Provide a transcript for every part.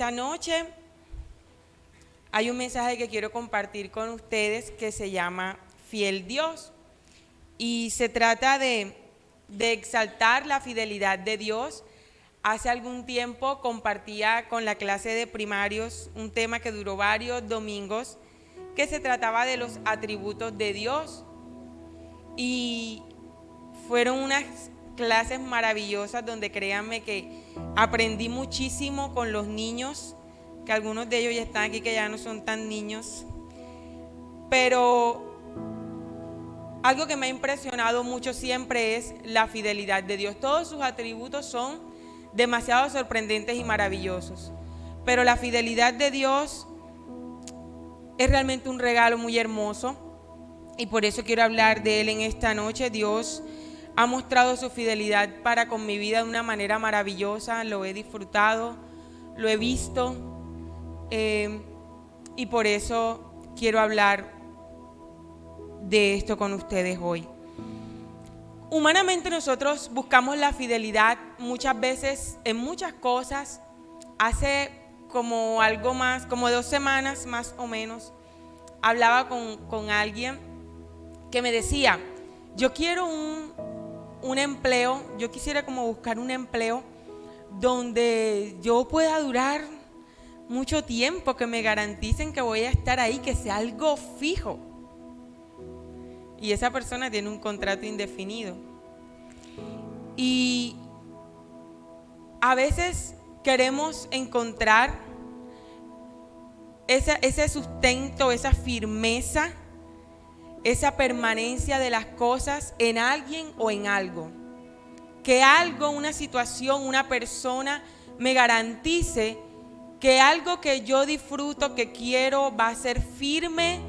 esta noche hay un mensaje que quiero compartir con ustedes que se llama Fiel Dios, y se trata de exaltar la fidelidad de Dios. Hace algún tiempo compartía con la clase de primarios un tema que duró varios domingos, que se trataba de los atributos de Dios, y fueron unas clases maravillosas donde créanme que aprendí muchísimo con los niños, que algunos de ellos ya están aquí, que ya no son tan niños, pero algo que me ha impresionado mucho siempre es la fidelidad de Dios. Todos sus atributos son demasiado sorprendentes y maravillosos, pero la fidelidad de Dios es realmente un regalo muy hermoso, y por eso quiero hablar de él en esta noche. Dios ha mostrado su fidelidad para con mi vida de una manera maravillosa. Lo he disfrutado, lo he visto, y por eso quiero hablar de esto con ustedes hoy. Humanamente nosotros buscamos la fidelidad muchas veces en muchas cosas. Hace como algo más, como 2 semanas más o menos, hablaba con alguien que me decía: yo quiero un empleo, yo quisiera como buscar un empleo donde yo pueda durar mucho tiempo, que me garanticen que voy a estar ahí, que sea algo fijo. Y esa persona tiene un contrato indefinido. Y a veces queremos encontrar ese sustento, esa firmeza, esa permanencia de las cosas en alguien o en algo. Que algo, una situación, una persona me garantice que algo que yo disfruto, que quiero, va a ser firme,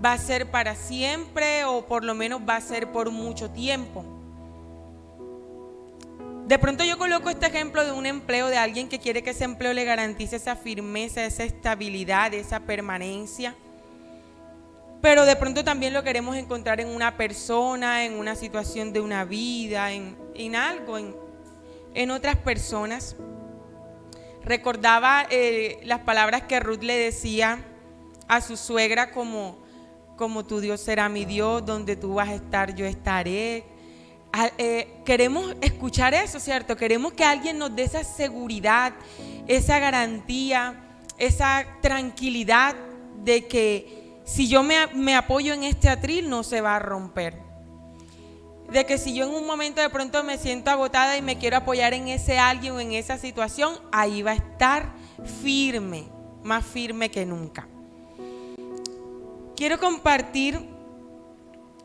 va a ser para siempre, o por lo menos va a ser por mucho tiempo. De pronto yo coloco este ejemplo de un empleo, de alguien que quiere que ese empleo le garantice esa firmeza, esa estabilidad, esa permanencia. Pero de pronto también lo queremos encontrar en una persona, en una situación de una vida, en algo, en otras personas. Recordaba las palabras que Ruth le decía a su suegra, como tu Dios será mi Dios, donde tú vas a estar yo estaré. Queremos escuchar eso, ¿cierto? Queremos que alguien nos dé esa seguridad, esa garantía, esa tranquilidad de que si yo me apoyo en este atril no se va a romper. De que si yo en un momento de pronto me siento agotada y me quiero apoyar en ese alguien o en esa situación, ahí va a estar firme, más firme que nunca. Quiero compartir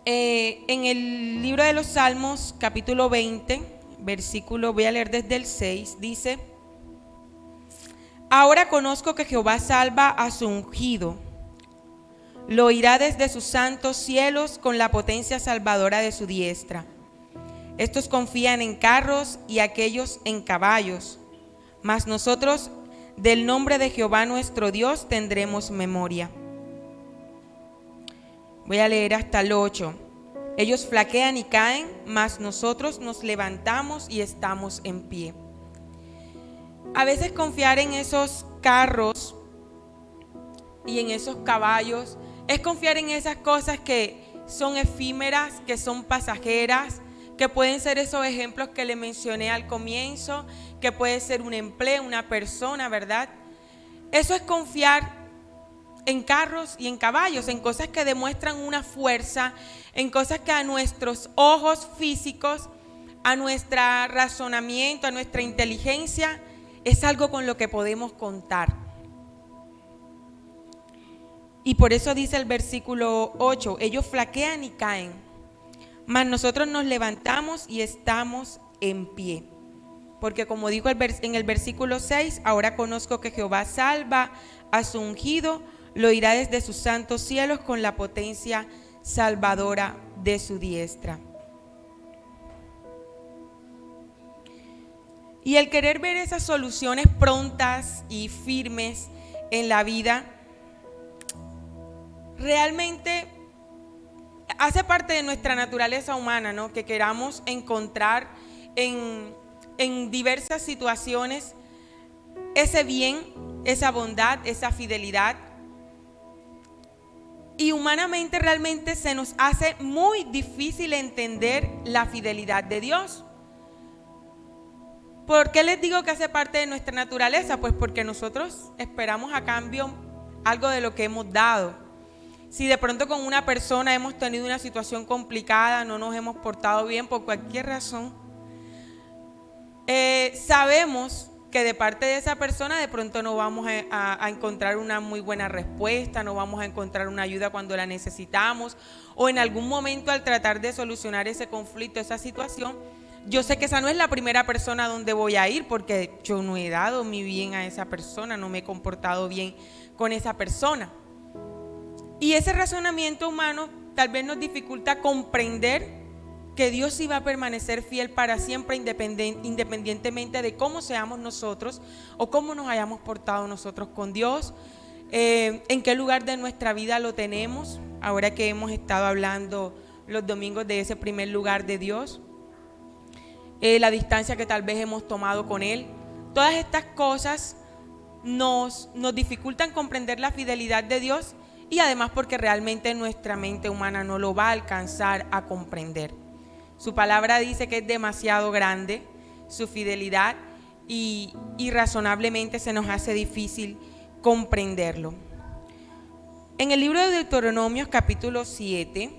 en el libro de los Salmos, capítulo 20, versículo, voy a leer desde el 6, dice: ahora conozco que Jehová salva a su ungido, lo oirá desde sus santos cielos con la potencia salvadora de su diestra. Estos confían en carros y aquellos en caballos, mas nosotros del nombre de Jehová nuestro Dios tendremos memoria. Voy a leer hasta el 8. Ellos flaquean y caen, mas nosotros nos levantamos y estamos en pie. A veces confiar en esos carros y en esos caballos es confiar en esas cosas que son efímeras, que son pasajeras, que pueden ser esos ejemplos que le mencioné al comienzo, que puede ser un empleo, una persona, ¿verdad? Eso es confiar en carros y en caballos, en cosas que demuestran una fuerza, en cosas que a nuestros ojos físicos, a nuestro razonamiento, a nuestra inteligencia, es algo con lo que podemos contar. Y por eso dice el versículo 8, ellos flaquean y caen, mas nosotros nos levantamos y estamos en pie. Porque como dijo en el versículo 6, ahora conozco que Jehová salva a su ungido, lo oirá desde sus santos cielos con la potencia salvadora de su diestra. Y el querer ver esas soluciones prontas y firmes en la vida realmente hace parte de nuestra naturaleza humana, ¿no? Que queramos encontrar en diversas situaciones ese bien, esa bondad, esa fidelidad. Y humanamente realmente se nos hace muy difícil entender la fidelidad de Dios. ¿Por qué les digo que hace parte de nuestra naturaleza? Pues porque nosotros esperamos a cambio algo de lo que hemos dado. Si de pronto con una persona hemos tenido una situación complicada, no nos hemos portado bien por cualquier razón, sabemos que de parte de esa persona de pronto no vamos a encontrar una muy buena respuesta, no vamos a encontrar una ayuda cuando la necesitamos, o en algún momento al tratar de solucionar ese conflicto, esa situación, yo sé que esa no es la primera persona donde voy a ir, porque yo no he dado mi bien a esa persona, no me he comportado bien con esa persona. Y ese razonamiento humano tal vez nos dificulta comprender que Dios sí va a permanecer fiel para siempre, independientemente de cómo seamos nosotros o cómo nos hayamos portado nosotros con Dios, en qué lugar de nuestra vida lo tenemos, ahora que hemos estado hablando los domingos de ese primer lugar de Dios, la distancia que tal vez hemos tomado con Él. Todas estas cosas nos dificultan comprender la fidelidad de Dios, y además porque realmente nuestra mente humana no lo va a alcanzar a comprender. Su palabra dice que es demasiado grande su fidelidad y razonablemente se nos hace difícil comprenderlo. En el libro de Deuteronomios capítulo 7,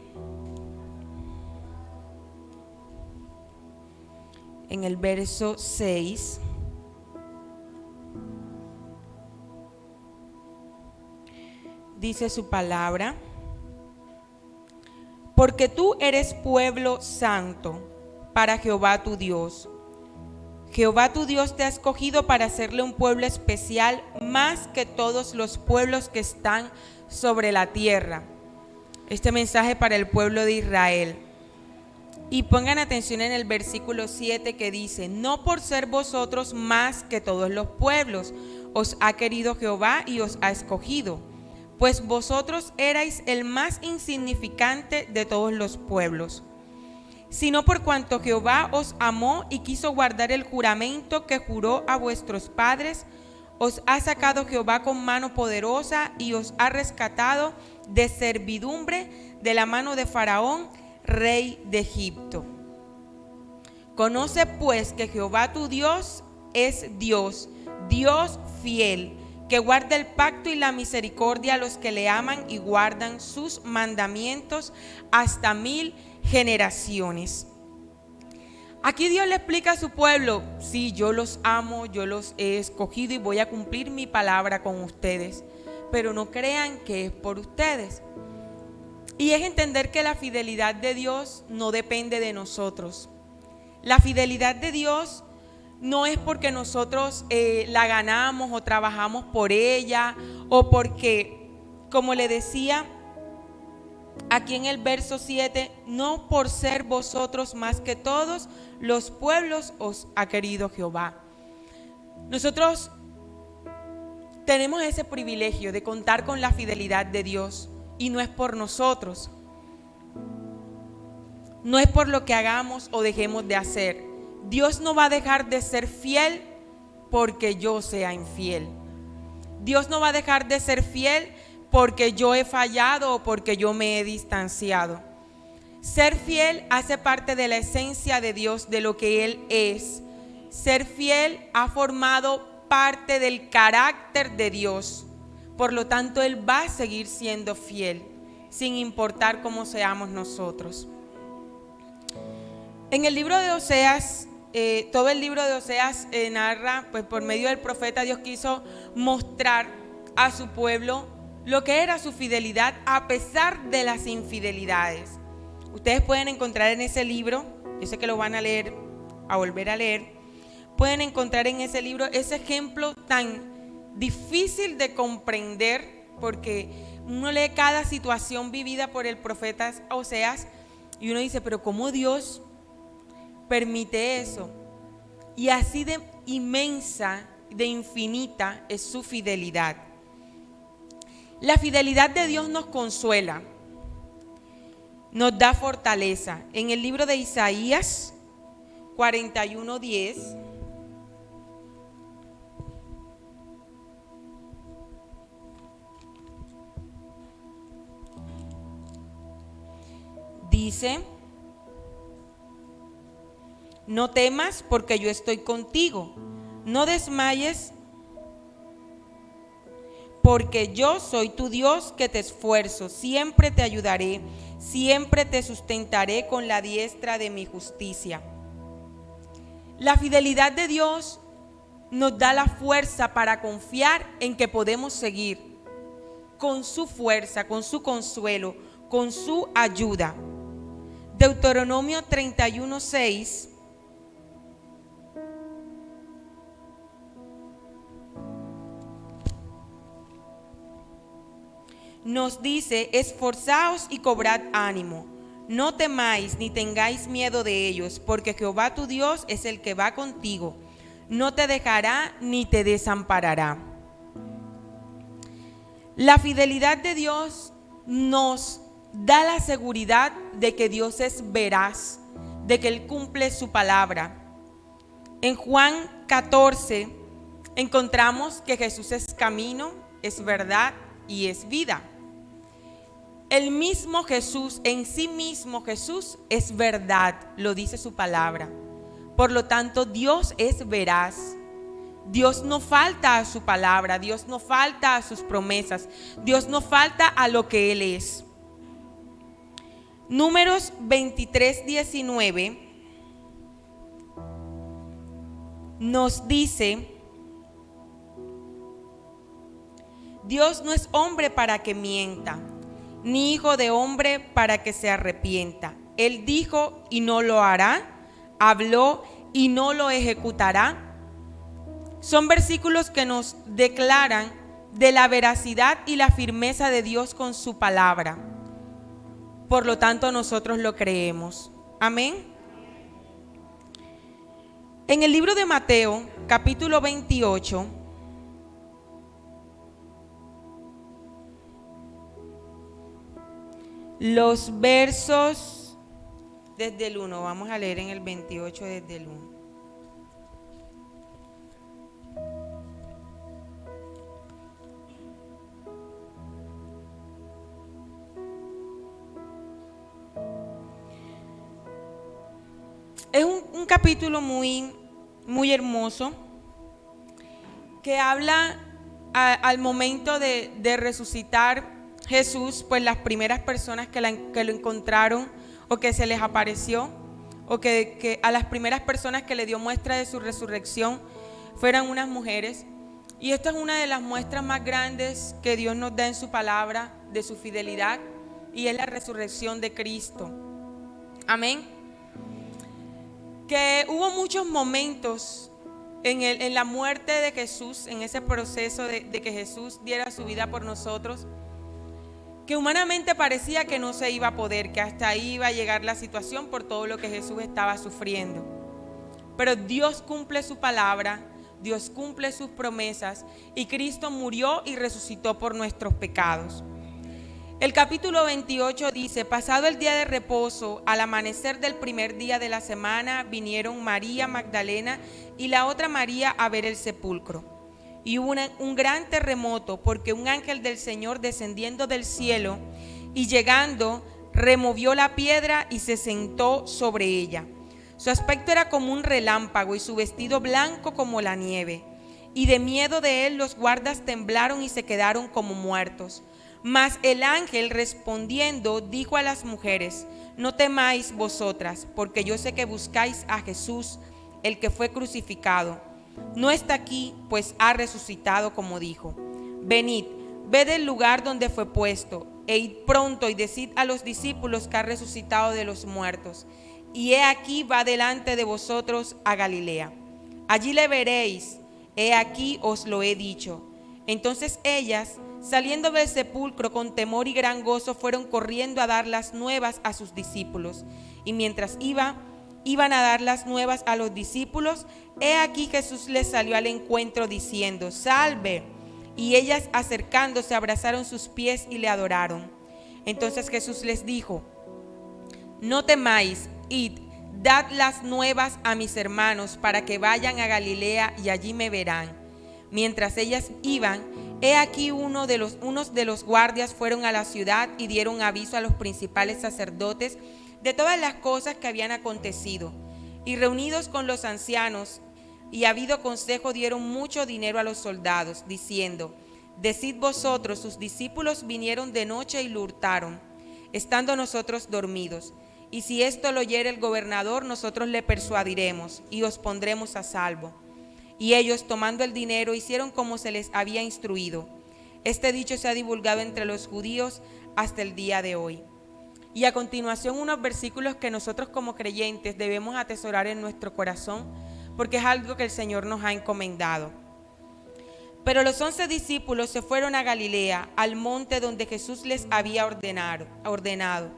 en el verso 6, dice su palabra: porque tú eres pueblo santo para Jehová tu Dios. Jehová tu Dios te ha escogido para hacerle un pueblo especial más que todos los pueblos que están sobre la tierra. Este mensaje para el pueblo de Israel. Y pongan atención en el versículo 7 que dice: no por ser vosotros más que todos los pueblos, os ha querido Jehová y os ha escogido, pues vosotros erais el más insignificante de todos los pueblos, sino por cuanto Jehová os amó y quiso guardar el juramento que juró a vuestros padres, os ha sacado Jehová con mano poderosa y os ha rescatado de servidumbre de la mano de Faraón, rey de Egipto. Conoce pues que Jehová tu Dios es Dios, Dios fiel, que guarda el pacto y la misericordia a los que le aman y guardan sus mandamientos hasta 1000 generaciones. Aquí Dios le explica a su pueblo: sí, yo los amo, yo los he escogido y voy a cumplir mi palabra con ustedes, pero no crean que es por ustedes. Y es entender que la fidelidad de Dios no depende de nosotros. La fidelidad de Dios no es porque nosotros la ganamos o trabajamos por ella, o porque, como le decía aquí en el verso 7, no por ser vosotros más que todos los pueblos os ha querido Jehová. Nosotros tenemos ese privilegio de contar con la fidelidad de Dios, y no es por nosotros, no es por lo que hagamos o dejemos de hacer. Dios no va a dejar de ser fiel porque yo sea infiel. Dios no va a dejar de ser fiel porque yo he fallado o porque yo me he distanciado. Ser fiel hace parte de la esencia de Dios, de lo que Él es. Ser fiel ha formado parte del carácter de Dios. Por lo tanto, Él va a seguir siendo fiel, sin importar cómo seamos nosotros. En el libro de Oseas, todo el libro de Oseas narra, pues por medio del profeta Dios quiso mostrar a su pueblo lo que era su fidelidad a pesar de las infidelidades. Ustedes pueden encontrar en ese libro, yo sé que lo van a leer, a volver a leer, pueden encontrar en ese libro ese ejemplo tan difícil de comprender, porque uno lee cada situación vivida por el profeta Oseas y uno dice, pero ¿cómo Dios permite eso? Y así de inmensa, de infinita es su fidelidad. La fidelidad de Dios nos consuela, nos da fortaleza. En el libro de Isaías 41:10 dice: no temas, porque yo estoy contigo. No desmayes, porque yo soy tu Dios que te esfuerzo. Siempre te ayudaré, siempre te sustentaré con la diestra de mi justicia. La fidelidad de Dios nos da la fuerza para confiar en que podemos seguir con su fuerza, con su consuelo, con su ayuda. Deuteronomio 31:6 nos dice: esforzaos y cobrad ánimo, no temáis ni tengáis miedo de ellos, porque Jehová tu Dios es el que va contigo, no te dejará ni te desamparará. La fidelidad de Dios nos da la seguridad de que Dios es veraz, de que Él cumple su palabra. En Juan 14 encontramos que Jesús es camino, es verdad y es vida. El mismo Jesús, en sí mismo Jesús es verdad, lo dice su palabra. Por lo tanto, Dios es veraz. Dios no falta a su palabra, Dios no falta a sus promesas, Dios no falta a lo que Él es. Números 23:19 nos dice: Dios no es hombre para que mienta, ni hijo de hombre para que se arrepienta. Él dijo y no lo hará, habló y no lo ejecutará. Son versículos que nos declaran de la veracidad y la firmeza de Dios con su palabra. Por lo tanto, nosotros lo creemos. Amén. En el libro de Mateo, capítulo 28, los versos desde el 1, vamos a leer en el 28 desde el 1. Es un capítulo muy hermoso que habla al momento de resucitar Jesús, pues las primeras personas que lo encontraron o que se les apareció, o que a las primeras personas que le dio muestra de su resurrección fueran unas mujeres. Y esta es una de las muestras más grandes que Dios nos da en su palabra de su fidelidad, y es la resurrección de Cristo. Amén. Que hubo muchos momentos en la muerte de Jesús, en ese proceso de que Jesús diera su vida por nosotros, que humanamente parecía que no se iba a poder, que hasta ahí iba a llegar la situación por todo lo que Jesús estaba sufriendo. Pero Dios cumple su palabra, Dios cumple sus promesas, y Cristo murió y resucitó por nuestros pecados. El capítulo 28 dice: pasado el día de reposo, al amanecer del primer día de la semana, vinieron María Magdalena y la otra María a ver el sepulcro. Y hubo un gran terremoto, porque un ángel del Señor, descendiendo del cielo y llegando, removió la piedra y se sentó sobre ella. Su aspecto era como un relámpago y su vestido blanco como la nieve. Y de miedo de él los guardas temblaron y se quedaron como muertos. Mas el ángel, respondiendo, dijo a las mujeres: no temáis vosotras, porque yo sé que buscáis a Jesús, el que fue crucificado. No está aquí, pues ha resucitado, como dijo. Venid, ved el lugar donde fue puesto, e id pronto y decid a los discípulos que ha resucitado de los muertos. Y he aquí va delante de vosotros a Galilea. Allí le veréis, he aquí os lo he dicho. Entonces ellas, saliendo del sepulcro con temor y gran gozo, fueron corriendo a dar las nuevas a sus discípulos. Y mientras iban a dar las nuevas a los discípulos, he aquí Jesús les salió al encuentro diciendo: salve. Y ellas, acercándose, abrazaron sus pies y le adoraron. Entonces Jesús les dijo: no temáis, id, dad las nuevas a mis hermanos para que vayan a Galilea y allí me verán. Mientras ellas iban, He aquí unos de los guardias fueron a la ciudad y dieron aviso a los principales sacerdotes de todas las cosas que habían acontecido. Y reunidos con los ancianos y habido consejo, dieron mucho dinero a los soldados, diciendo: decid vosotros, sus discípulos vinieron de noche y lo hurtaron, estando nosotros dormidos. Y si esto lo oyere el gobernador, nosotros le persuadiremos y os pondremos a salvo. Y ellos, tomando el dinero, hicieron como se les había instruido. Este dicho se ha divulgado entre los judíos hasta el día de hoy. Y a continuación unos versículos que nosotros como creyentes debemos atesorar en nuestro corazón, porque es algo que el Señor nos ha encomendado. Pero los 11 discípulos se fueron a Galilea, al monte donde Jesús les había ordenado.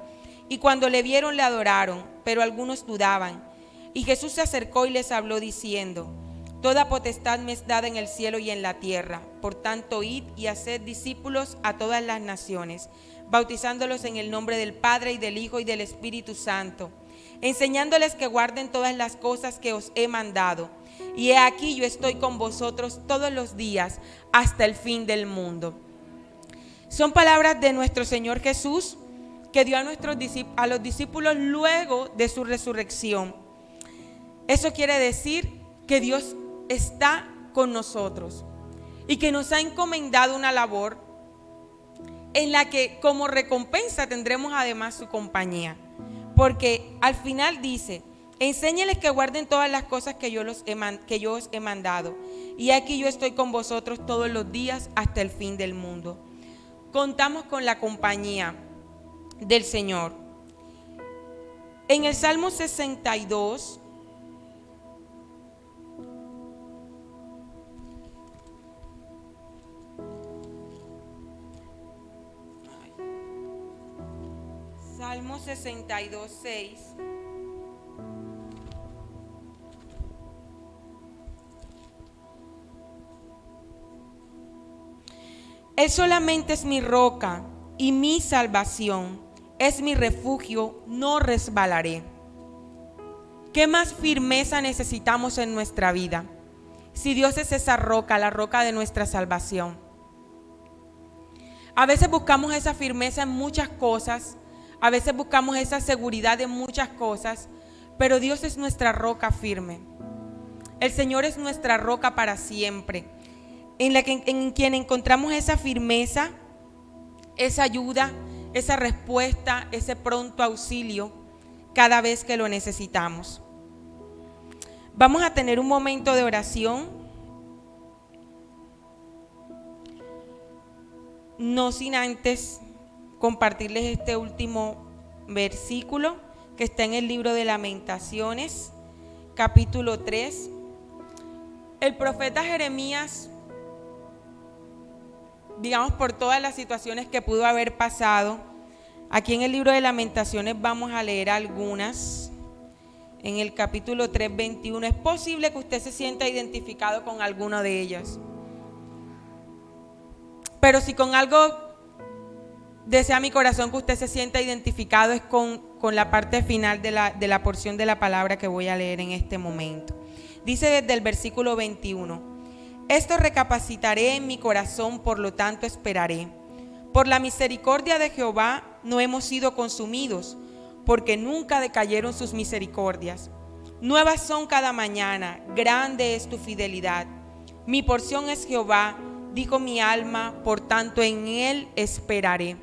Y cuando le vieron, le adoraron, pero algunos dudaban. Y Jesús se acercó y les habló diciendo: toda potestad me es dada en el cielo y en la tierra. Por tanto, id y haced discípulos a todas las naciones, bautizándolos en el nombre del Padre y del Hijo y del Espíritu Santo, enseñándoles que guarden todas las cosas que os he mandado. Y he aquí, yo estoy con vosotros todos los días hasta el fin del mundo. Son palabras de nuestro Señor Jesús que dio a los discípulos luego de su resurrección. Eso quiere decir que Dios está con nosotros y que nos ha encomendado una labor en la que como recompensa tendremos además su compañía, porque al final dice: enséñeles que guarden todas las cosas que yo os he mandado, y aquí yo estoy con vosotros todos los días hasta el fin del mundo. Contamos con la compañía del Señor. En el Salmo 62, Salmo 62, 6. Él solamente es mi roca y mi salvación, es mi refugio, no resbalaré. ¿Qué más firmeza necesitamos en nuestra vida? Si Dios es esa roca, la roca de nuestra salvación. A veces buscamos esa firmeza en muchas cosas, a veces buscamos esa seguridad en muchas cosas, pero Dios es nuestra roca firme. El Señor es nuestra roca para siempre, en quien encontramos esa firmeza, esa ayuda, esa respuesta, ese pronto auxilio cada vez que lo necesitamos. Vamos a tener un momento de oración, no sin antes compartirles este último versículo que está en el libro de Lamentaciones, capítulo 3. El profeta Jeremías, digamos, por todas las situaciones que pudo haber pasado, aquí en el libro de Lamentaciones vamos a leer algunas. En el capítulo 3, 21, es posible que usted se sienta identificado con alguno de ellas. Pero si con algo desea mi corazón que usted se sienta identificado, es con la parte final de la porción de la palabra que voy a leer en este momento. Dice desde el versículo 21: esto recapacitaré en mi corazón, por lo tanto esperaré. Por la misericordia de Jehová no hemos sido consumidos, porque nunca decayeron sus misericordias. Nuevas son cada mañana, grande es tu fidelidad. Mi porción es Jehová, dijo mi alma, por tanto en él esperaré.